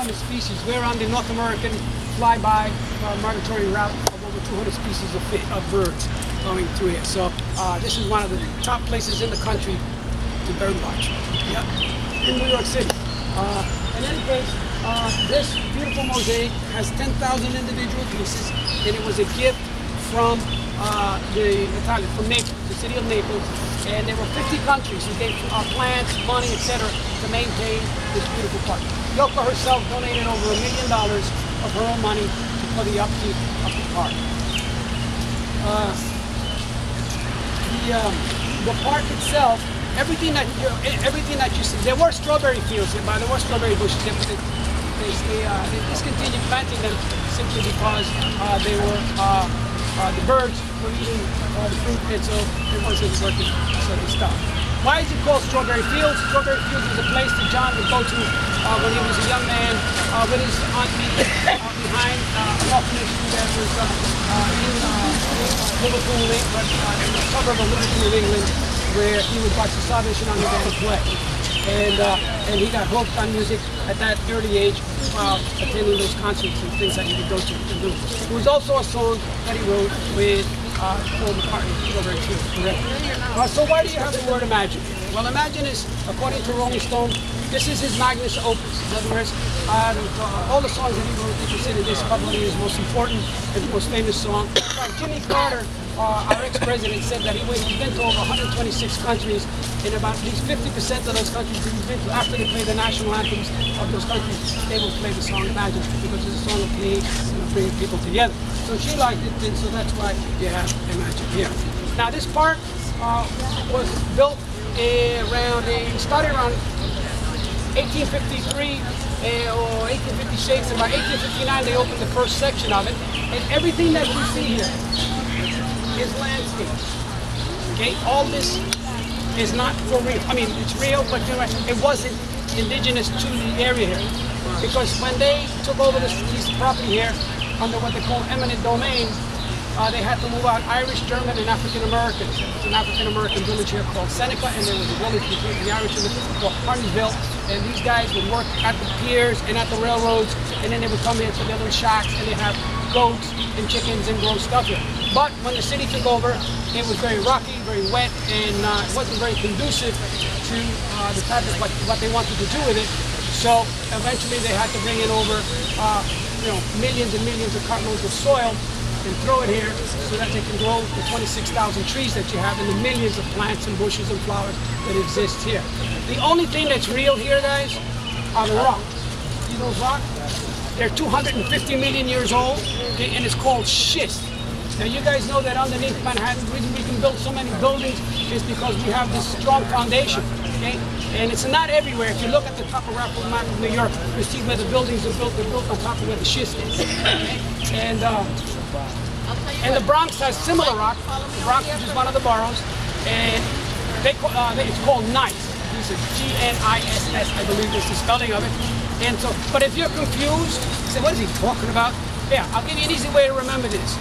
200 species. We're on the North American flyby migratory route of over 200 species of birds going through here. So this is one of the top places in the country to bird watch. Yep, in New York City. In any case, this beautiful mosaic has 10,000 individual pieces, and it was a gift from from Naples, the city of Naples, and there were 50 countries who gave plants, money, etc. to maintain this beautiful park. Yoko herself donated over $1 million of her own money for the upkeep of the park. The park itself, everything that you see, there were strawberry fields here, but there were strawberry bushes here, but they discontinued planting them simply because the birds were eating the fruit, and so it wasn't working, so they stopped. Why is it called Strawberry Fields? Strawberry Fields is a place that John would go to when he was a young man with his auntie behind an orphanage that was in Liverpool, in the suburb of Liverpool, England, where he would watch the Salvation Army band play. And he got hooked on music at that early age while attending those concerts and things that he would go to and do. It was also a song that he wrote with Paul McCartney, Strawberry Fields, correct? So why do you have the word imagine? Well, imagine is, according to Rolling Stone, this is his magnus opus. In other words, all the songs that he wrote, you consider this probably his most important and most famous song. Jimmy Carter, our ex-president, said that he's been to over 126 countries, and about at least 50% of those countries that he's been to, after they play the national anthems of those countries, they will play the song Imagine, because it's a song of peace and of bringing people together. So she liked it, and so that's why you have Imagine here. Now this park was built started around 1853 or 1856, and by 1859 they opened the first section of it, and everything that you see here is landscape. Okay, all this is not for real. I mean, it's real, but it wasn't indigenous to the area here, because when they took over this piece of property here under what they call eminent domain, they had to move out Irish, German, and African Americans. There's an African American village here called Seneca, and there was a village between the Irish and the people called Harneyville. And these guys would work at the piers and at the railroads, and then they would come into their little shacks, and they have goats and chickens and grow stuff here. But when the city took over, it was very rocky, very wet, and it wasn't very conducive to the type of what they wanted to do with it. So eventually they had to bring in over millions and millions of cartloads of soil and throw it here so that they can grow the 26,000 trees that you have and the millions of plants and bushes and flowers that exist here. The only thing that's real here, guys, are the rocks. See those rocks? They're 250 million years old, okay, and it's called schist. Now you guys know that underneath Manhattan, the reason we can build so many buildings is because we have this strong foundation, okay? And it's not everywhere. If you look at the topographical map of New York, you see where the buildings are built. They're built on top of where the schist is, okay? And the Bronx has similar rock. The Bronx, which is one of the boroughs, and it's called gneiss. It's a G-N-I-S-S, I believe is the spelling of it. And so, but if you're confused, say, what is he talking about? Yeah, I'll give you an easy way to remember this.